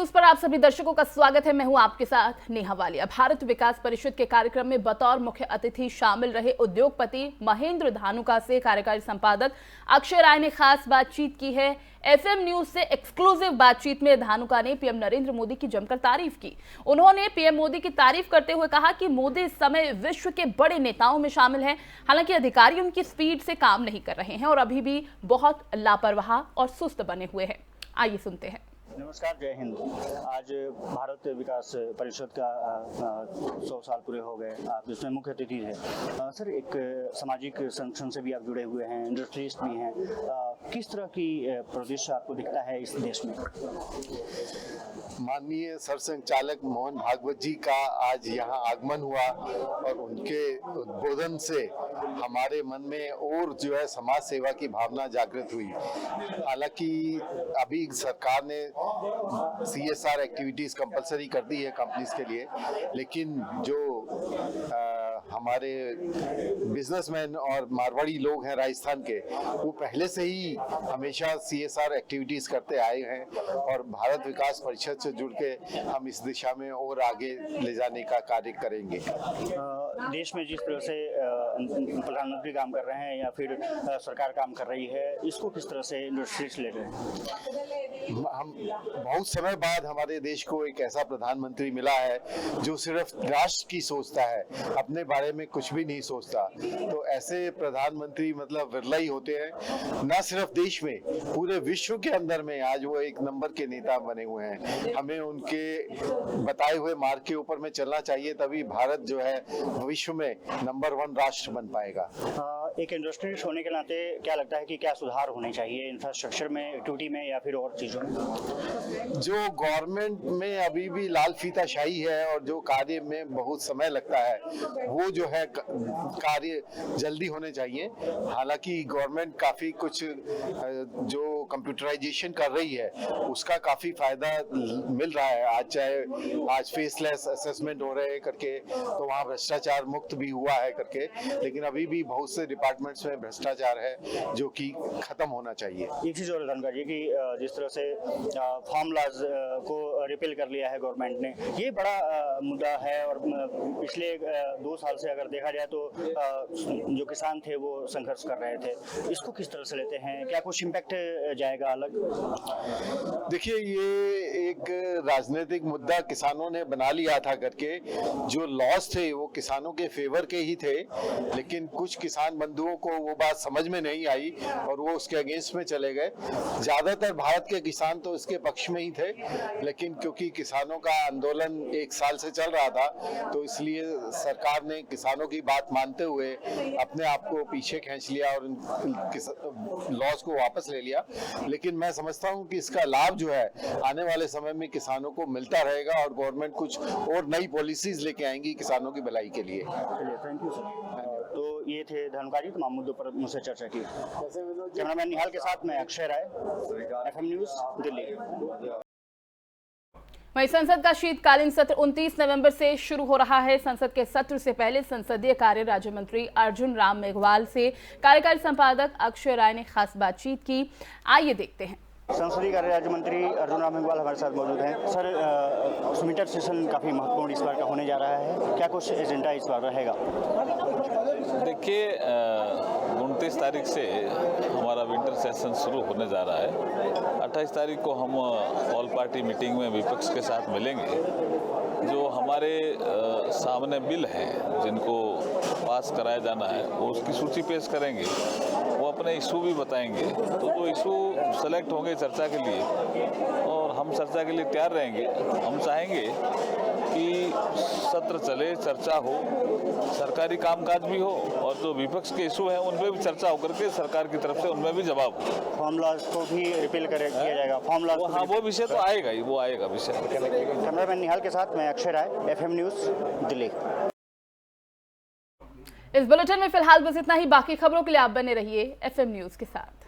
News पर आप सभी दर्शकों का स्वागत है। मैं हूं आपके साथ नेहा वालिया। भारत विकास परिषद के कार्यक्रम में बतौर मुख्य अतिथि शामिल रहे उद्योगपति महेंद्र धानुका से कार्यकारी संपादक अक्षय राय ने खास बातचीत की है। एफएम न्यूज से एक्सक्लूसिव बातचीत में धानुका ने पीएम नरेंद्र मोदी की जमकर तारीफ की। उन्होंने पीएम मोदी की तारीफ करते हुए कहा कि मोदी इस समय विश्व के बड़े नेताओं में शामिल हैं। हालांकि अधिकारी उनकी स्पीड से काम नहीं कर रहे हैं और अभी भी बहुत लापरवाह और सुस्त बने हुए हैं। आइए सुनते हैं। नमस्कार, जय हिंद। आज भारत विकास परिषद का 100 साल पूरे हो गए। आप इसमें मुख्य अतिथि हैं। सर, एक सामाजिक संगठन से भी आप जुड़े हुए हैं, इंडस्ट्रियलिस्ट भी हैं। किस तरह की परिदृश्य आपको दिखता है इस देश में? माननीय सरसंघचालक मोहन भागवत जी का आज यहाँ आगमन हुआ और उनके उद्बोधन से हमारे मन में और जो है समाज सेवा की भावना जागृत हुई। हालांकि अभी सरकार ने CSR एक्टिविटीज कंपलसरी कर दी है कंपनीज के लिए, लेकिन जो हमारे बिजनेसमैन और मारवाड़ी लोग हैं राजस्थान के, वो पहले से ही हमेशा CSR एक्टिविटीज करते आए हैं और भारत विकास परिषद से जुड़ के हम इस दिशा में और आगे ले जाने का कार्य करेंगे। देश में जिस तरह से प्रधानमंत्री काम कर रहे हैं या फिर सरकार काम कर रही है, इसको किस तरह से इंडस्ट्रीज ले रहे हैं? हम बहुत समय बाद हमारे देश को एक ऐसा प्रधानमंत्री मिला है जो सिर्फ राष्ट्र की सोचता है, अपने बारे में कुछ भी नहीं सोचता। तो ऐसे प्रधानमंत्री मतलब विरला ही होते हैं। न सिर्फ देश में, पूरे विश्व के अंदर में आज वो एक नंबर के नेता बने हुए हैं। हमें उनके बताए हुए मार्ग के ऊपर में चलना चाहिए, तभी भारत जो है विश्व में नंबर 1 राष्ट्र बन पाएगा। एक इंडस्ट्रियलिस्ट होने के नाते क्या लगता है कि क्या सुधार होने चाहिए इंफ्रास्ट्रक्चर में, एक्टिविटी में या फिर और चीज़ों में? जो गवर्नमेंट में अभी भी लाल फीताशाही है और जो कार्य में बहुत समय लगता है, वो जो है कार्य जल्दी होने चाहिए। हालांकि गवर्नमेंट काफ़ी कुछ जो कंप्यूटराइजेशन कर रही है उसका काफ़ी फायदा मिल रहा है। आज फेसलेस असेसमेंट हो रहे हैं करके, तो वहाँ भ्रष्टाचार मुक्त भी हुआ है करके, लेकिन अभी भी बहुत से डिपार्टमेंट्स में भ्रष्टाचार है जो कि खत्म होना चाहिए। एक चीज़ और जानकारी है कि जिस तरह से फार्म लॉज को रिपील कर लिया है गवर्नमेंट ने, ये बड़ा मुद्दा है और पिछले 2 साल से अगर देखा जाए तो जो किसान थे वो संघर्ष कर रहे थे। इसको किस तरह से लेते हैं? क्या कुछ इम्पैक्ट जाएगा अलग? देखिए, ये एक राजनीतिक मुद्दा किसानों ने बना लिया था करके। जो लॉस थे वो किसानों के फेवर के ही थे, लेकिन कुछ किसान बंधुओं को वो बात समझ में नहीं आई और वो उसके अगेंस्ट में चले गए। ज्यादातर भारत के किसान तो इसके पक्ष में ही थे, लेकिन क्योंकि किसानों का आंदोलन 1 साल से चल रहा था, तो इसलिए सरकार ने किसानों की बात मानते हुए अपने आप को पीछे खींच लिया और लॉस को वापस ले लिया। लेकिन मैं समझता हूं कि इसका लाभ जो है आने वाले समय में किसानों को मिलता रहेगा और गवर्नमेंट कुछ और नई पॉलिसीज लेके आएंगी किसानों की भलाई के लिए। Thank you sir. तो ये थे धानुका जी, तमाम मुद्दों पर मुझसे चर्चा की। कैमरामैन निहाल के साथ मैं अक्षय राय, FM न्यूज, दिल्ली। वहीं संसद का शीतकालीन सत्र 29 नवंबर से शुरू हो रहा है। संसद के सत्र से पहले संसदीय कार्य राज्य मंत्री अर्जुन राम मेघवाल से कार्यकारी संपादक अक्षय राय ने खास बातचीत की। आइए देखते हैं। संसदीय कार्य राज्य मंत्री अर्जुन राम मेघवाल हमारे साथ मौजूद हैं। सर, विंटर सेशन काफ़ी महत्वपूर्ण इस बार का होने जा रहा है, क्या कुछ एजेंडा इस बार रहेगा? देखिए, 29 तारीख से हमारा विंटर सेशन शुरू होने जा रहा है। 28 तारीख को हम ऑल पार्टी मीटिंग में विपक्ष के साथ मिलेंगे। जो हमारे सामने बिल हैं जिनको पास कराया जाना है, वो उसकी सूची पेश करेंगे, वो अपने इशू भी बताएंगे। तो जो इशू सेलेक्ट होंगे चर्चा के लिए, और हम चर्चा के लिए तैयार रहेंगे। हम चाहेंगे कि सत्र चले, चर्चा हो, सरकारी कामकाज भी हो और जो विपक्ष के इशू हैं उनमें भी चर्चा होकर के सरकार की तरफ से उनमें भी जवाब हो। फॉर्म लॉज को भी रिपील किया जाएगा। फॉर्म लॉज, हाँ, वो विषय तो आएगा ही, वो आएगा विषय। कैमरामैन निहाल के साथ मैं अक्षय राय, FM न्यूज, दिल्ली। इस बुलेटिन में फिलहाल बस इतना ही। बाकी खबरों के लिए आप बने रहिए FM न्यूज के साथ।